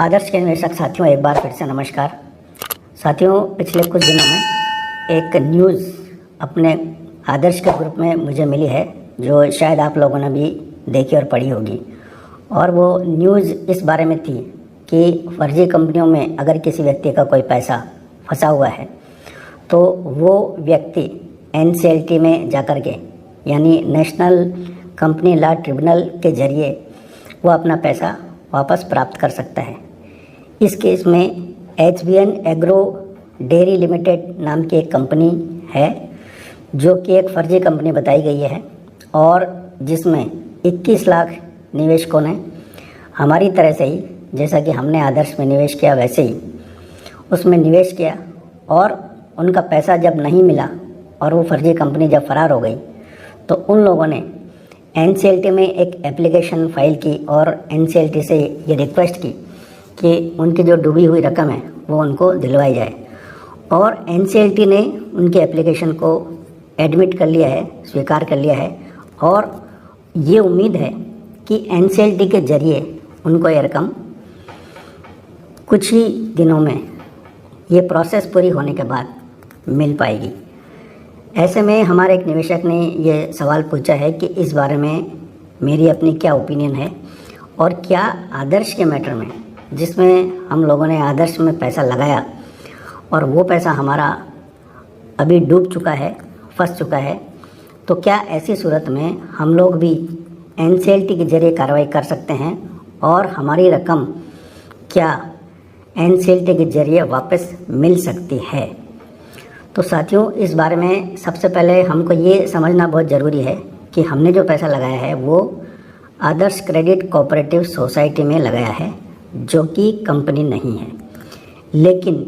आदर्श के निवेशक साथियों, एक बार फिर से नमस्कार। साथियों, पिछले कुछ दिनों में एक न्यूज़ अपने आदर्श के ग्रुप में मुझे मिली है, जो शायद आप लोगों ने भी देखी और पढ़ी होगी। और वो न्यूज़ इस बारे में थी कि फर्जी कंपनियों में अगर किसी व्यक्ति का कोई पैसा फंसा हुआ है तो वो व्यक्ति NCLT में जाकर के, यानी नेशनल कंपनी लॉ ट्रिब्यूनल के ज़रिए वो अपना पैसा वापस प्राप्त कर सकता है। इस केस में HBN एग्रो डेयरी लिमिटेड नाम की एक कंपनी है, जो कि एक फर्जी कंपनी बताई गई है और जिसमें 21 लाख निवेशकों ने हमारी तरह से ही, जैसा कि हमने आदर्श में निवेश किया वैसे ही उसमें निवेश किया। और उनका पैसा जब नहीं मिला और वो फर्जी कंपनी जब फरार हो गई तो उन लोगों ने NCLT में एक एप्लीकेशन फाइल की और NCLT से ये रिक्वेस्ट की कि उनकी जो डूबी हुई रकम है वो उनको दिलवाई जाए। और NCLT ने उनके एप्लीकेशन को एडमिट कर लिया है, स्वीकार कर लिया है। और ये उम्मीद है कि NCLT के ज़रिए उनको ये रकम कुछ ही दिनों में, ये प्रोसेस पूरी होने के बाद मिल पाएगी। ऐसे में हमारे एक निवेशक ने ये सवाल पूछा है कि इस बारे में मेरी अपनी क्या ओपिनियन है और क्या आदर्श के मैटर में, जिसमें हम लोगों ने आदर्श में पैसा लगाया और वो पैसा हमारा अभी डूब चुका है, फंस चुका है, तो क्या ऐसी सूरत में हम लोग भी NCLT के ज़रिए कार्रवाई कर सकते हैं और हमारी रकम क्या NCLT के ज़रिए वापस मिल सकती है। तो साथियों, इस बारे में सबसे पहले हमको ये समझना बहुत ज़रूरी है कि हमने जो पैसा लगाया है वो आदर्श क्रेडिट कोऑपरेटिव सोसाइटी में लगाया है, जो कि कंपनी नहीं है। लेकिन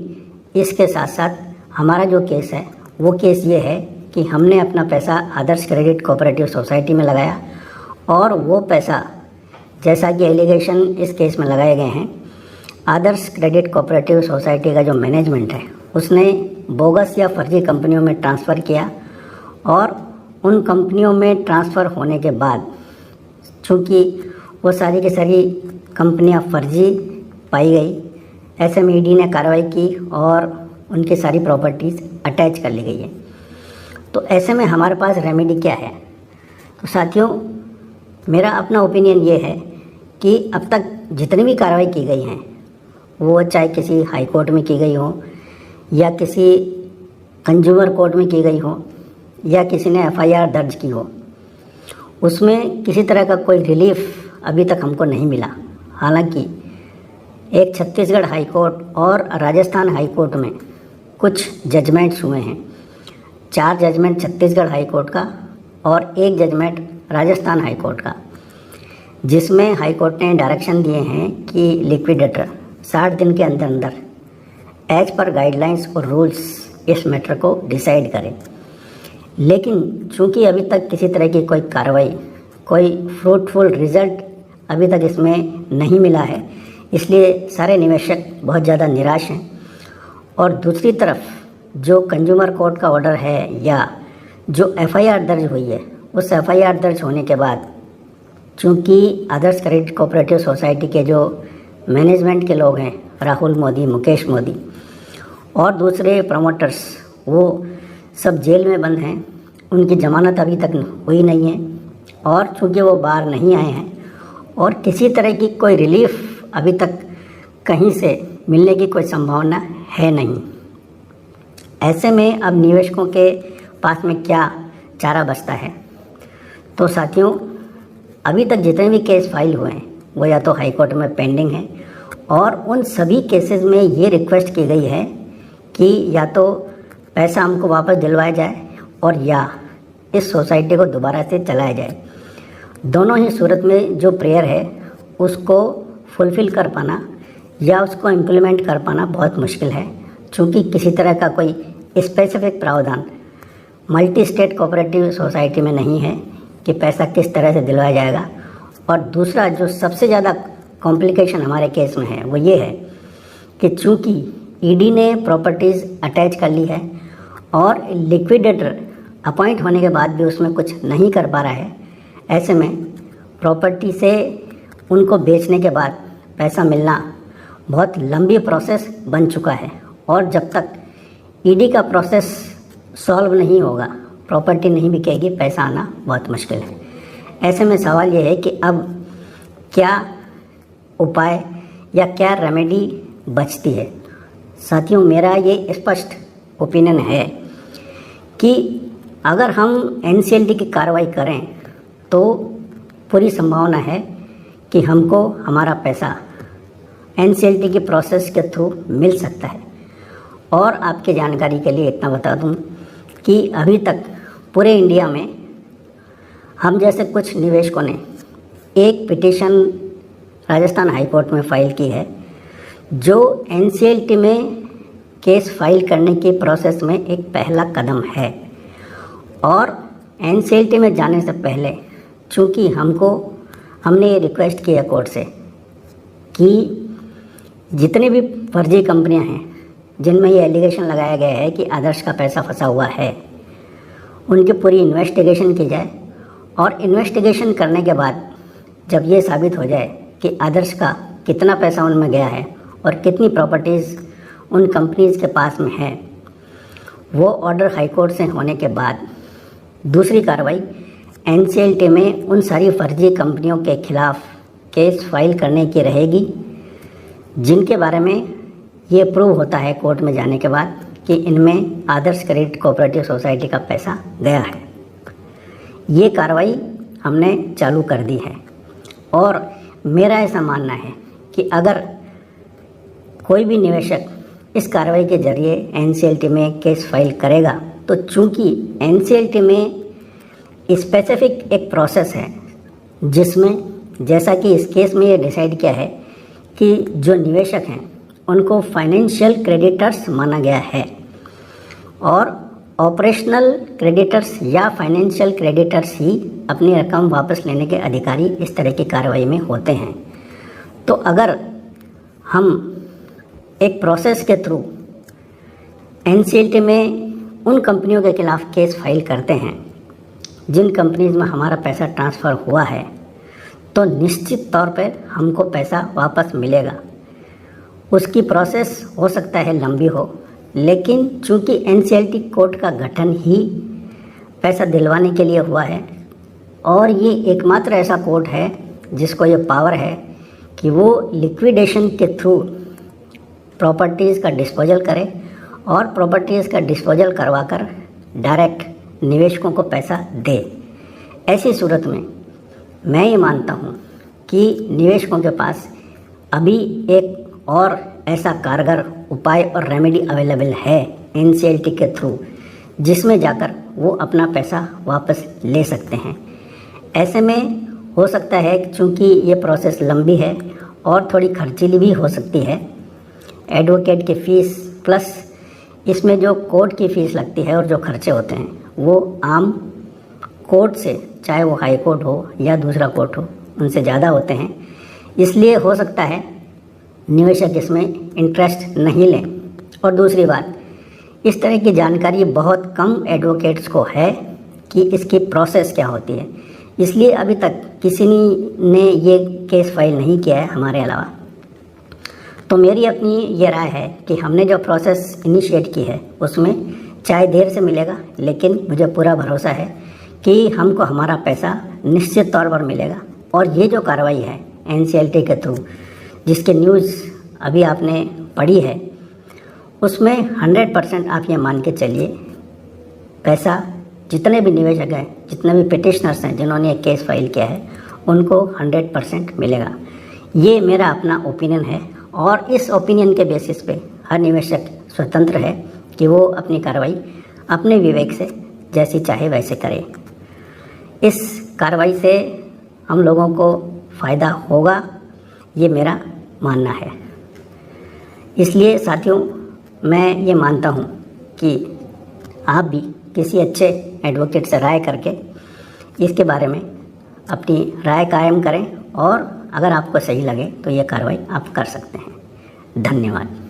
इसके साथ साथ हमारा जो केस है वो केस ये है कि हमने अपना पैसा आदर्श क्रेडिट कोऑपरेटिव सोसाइटी में लगाया और वो पैसा, जैसा कि एलिगेशन इस केस में लगाए गए हैं, आदर्श क्रेडिट कोऑपरेटिव सोसाइटी का जो मैनेजमेंट है उसने बोगस या फर्जी कंपनियों में ट्रांसफ़र किया। और उन कंपनियों में ट्रांसफ़र होने के बाद, चूँकि वो सारी की सारी कंपनियां फर्जी पाई गई, ऐसे में ED ने कार्रवाई की और उनकी सारी प्रॉपर्टीज़ अटैच कर ली गई है। तो ऐसे में हमारे पास रेमेडी क्या है? तो साथियों, मेरा अपना ओपिनियन ये है कि अब तक जितनी भी कार्रवाई की गई हैं, वो चाहे किसी हाई कोर्ट में की गई हो या किसी कंज्यूमर कोर्ट में की गई हो या किसी ने FIR दर्ज की हो, उसमें किसी तरह का कोई रिलीफ अभी तक हमको नहीं मिला। हालांकि एक छत्तीसगढ़ हाई कोर्ट और राजस्थान हाई कोर्ट में कुछ जजमेंट्स हुए हैं। 4 जजमेंट छत्तीसगढ़ हाई कोर्ट का और 1 जजमेंट राजस्थान हाई कोर्ट का, जिसमें हाई कोर्ट ने डायरेक्शन दिए हैं कि लिक्विडेटर 60 दिन के अंदर अंदर एज पर गाइडलाइंस और रूल्स इस मैटर को डिसाइड करें। लेकिन चूंकि अभी तक किसी तरह की कोई कार्रवाई, कोई फ्रूटफुल रिज़ल्ट अभी तक इसमें नहीं मिला है, इसलिए सारे निवेशक बहुत ज़्यादा निराश हैं। और दूसरी तरफ जो कंज्यूमर कोर्ट का ऑर्डर है या जो FIR दर्ज हुई है, उस FIR दर्ज होने के बाद चूँकि आदर्श क्रेडिट कोऑपरेटिव सोसाइटी के जो मैनेजमेंट के लोग हैं, राहुल मोदी, मुकेश मोदी और दूसरे प्रमोटर्स, वो सब जेल में बंद हैं, उनकी ज़मानत अभी तक हुई नहीं है। और चूँकि वो बाहर नहीं आए हैं और किसी तरह की कोई रिलीफ अभी तक कहीं से मिलने की कोई संभावना है नहीं। ऐसे में अब निवेशकों के पास में क्या चारा बचता है? तो साथियों, अभी तक जितने भी केस फाइल हुए हैं वो या तो हाई कोर्ट में पेंडिंग है और उन सभी केसेस में ये रिक्वेस्ट की गई है कि या तो पैसा हमको वापस दिलवाया जाए और या इस सोसाइटी को दोबारा से चलाया जाए। दोनों ही सूरत में जो प्रेयर है उसको फुलफ़िल कर पाना या उसको इम्प्लीमेंट कर पाना बहुत मुश्किल है, क्योंकि किसी तरह का कोई स्पेसिफिक प्रावधान मल्टी स्टेट कोऑपरेटिव सोसाइटी में नहीं है कि पैसा किस तरह से दिलवाया जाएगा। और दूसरा जो सबसे ज़्यादा कॉम्प्लिकेशन हमारे केस में है वो ये है कि चूँकि ED ने प्रॉपर्टीज़ अटैच कर ली है और लिक्विडेटर अपॉइंट होने के बाद भी उसमें कुछ नहीं कर पा रहा है, ऐसे में प्रॉपर्टी से उनको बेचने के बाद पैसा मिलना बहुत लंबी प्रोसेस बन चुका है और जब तक ईडी का प्रोसेस सॉल्व नहीं होगा, प्रॉपर्टी नहीं बिकेगी, पैसा आना बहुत मुश्किल है। ऐसे में सवाल ये है कि अब क्या उपाय या क्या रेमेडी बचती है। साथियों, मेरा ये स्पष्ट ओपिनियन है कि अगर हम एनसीएलटी की कार्रवाई करें तो पूरी संभावना है कि हमको हमारा पैसा एनसीएलटी की प्रोसेस के थ्रू मिल सकता है। और आपके जानकारी के लिए इतना बता दूं कि अभी तक पूरे इंडिया में हम जैसे कुछ निवेशकों ने एक पिटीशन राजस्थान हाई कोर्ट में फ़ाइल की है, जो एनसीएलटी में केस फाइल करने की प्रोसेस में एक पहला कदम है। और एनसीएलटी में जाने से पहले चूँकि हमने ये रिक्वेस्ट किया कोर्ट से कि जितनी भी फर्जी कंपनियां हैं जिनमें ये एलिगेशन लगाया गया है कि आदर्श का पैसा फंसा हुआ है, उनकी पूरी इन्वेस्टिगेशन की जाए। और इन्वेस्टिगेशन करने के बाद जब ये साबित हो जाए कि आदर्श का कितना पैसा उनमें गया है और कितनी प्रॉपर्टीज़ उन कंपनीज़ के पास में है, वो ऑर्डर हाई कोर्ट से होने के बाद दूसरी कार्रवाई एनसीएलटी में उन सारी फर्जी कंपनियों के खिलाफ केस फाइल करने की रहेगी जिनके बारे में ये प्रूव होता है कोर्ट में जाने के बाद कि इनमें आदर्श क्रेडिट कोऑपरेटिव सोसाइटी का पैसा गया है। ये कार्रवाई हमने चालू कर दी है और मेरा ऐसा मानना है कि अगर कोई भी निवेशक इस कार्रवाई के जरिए एनसीएलटी में केस फाइल करेगा तो चूंकि एनसीएलटी में स्पेसिफिक एक प्रोसेस है जिसमें जैसा कि इस केस में ये डिसाइड किया है कि जो निवेशक हैं उनको फाइनेंशियल क्रेडिटर्स माना गया है और ऑपरेशनल क्रेडिटर्स या फाइनेंशियल क्रेडिटर्स ही अपनी रकम वापस लेने के अधिकारी इस तरह की कार्रवाई में होते हैं। तो अगर हम एक प्रोसेस के थ्रू एनसीएलटी में उन कंपनियों के खिलाफ केस फाइल करते हैं जिन कंपनीज में हमारा पैसा ट्रांसफ़र हुआ है, तो निश्चित तौर पर हमको पैसा वापस मिलेगा। उसकी प्रोसेस हो सकता है लंबी हो, लेकिन चूंकि एनसीएलटी कोर्ट का गठन ही पैसा दिलवाने के लिए हुआ है और ये एकमात्र ऐसा कोर्ट है जिसको ये पावर है कि वो लिक्विडेशन के थ्रू प्रॉपर्टीज़ का डिस्पोजल करे और प्रॉपर्टीज़ का डिस्पोजल करवाकर डायरेक्ट निवेशकों को पैसा दे। ऐसी सूरत में मैं ये मानता हूँ कि निवेशकों के पास अभी एक और ऐसा कारगर उपाय और रेमेडी अवेलेबल है एनसीएलटी के थ्रू, जिसमें जाकर वो अपना पैसा वापस ले सकते हैं। ऐसे में हो सकता है चूँकि ये प्रोसेस लंबी है और थोड़ी खर्चीली भी हो सकती है, एडवोकेट की फ़ीस प्लस इसमें जो कोर्ट की फ़ीस लगती है और जो खर्चे होते हैं वो आम कोर्ट से, चाहे वो हाई कोर्ट हो या दूसरा कोर्ट हो, उनसे ज़्यादा होते हैं। इसलिए हो सकता है निवेशक इसमें इंटरेस्ट नहीं लें। और दूसरी बात, इस तरह की जानकारी बहुत कम एडवोकेट्स को है कि इसकी प्रोसेस क्या होती है, इसलिए अभी तक किसी ने ये केस फाइल नहीं किया है हमारे अलावा। तो मेरी अपनी ये राय है कि हमने जो प्रोसेस इनिशिएट की है उसमें चाहे देर से मिलेगा, लेकिन मुझे पूरा भरोसा है कि हमको हमारा पैसा निश्चित तौर पर मिलेगा। और ये जो कार्रवाई है एनसीएलटी के थ्रू, जिसके न्यूज़ अभी आपने पढ़ी है, उसमें 100% आप ये मान के चलिए पैसा जितने भी निवेशक हैं, जितने भी पिटिशनर्स हैं जिन्होंने ये केस फाइल किया है, उनको 100% मिलेगा। ये मेरा अपना ओपिनियन है और इस ओपिनियन के बेसिस पे हर निवेशक स्वतंत्र है कि वो अपनी कार्रवाई अपने विवेक से जैसी चाहे वैसे करे। इस कार्रवाई से हम लोगों को फ़ायदा होगा, ये मेरा मानना है। इसलिए साथियों, मैं ये मानता हूँ कि आप भी किसी अच्छे एडवोकेट से राय करके इसके बारे में अपनी राय कायम करें और अगर आपको सही लगे तो ये कार्रवाई आप कर सकते हैं। धन्यवाद।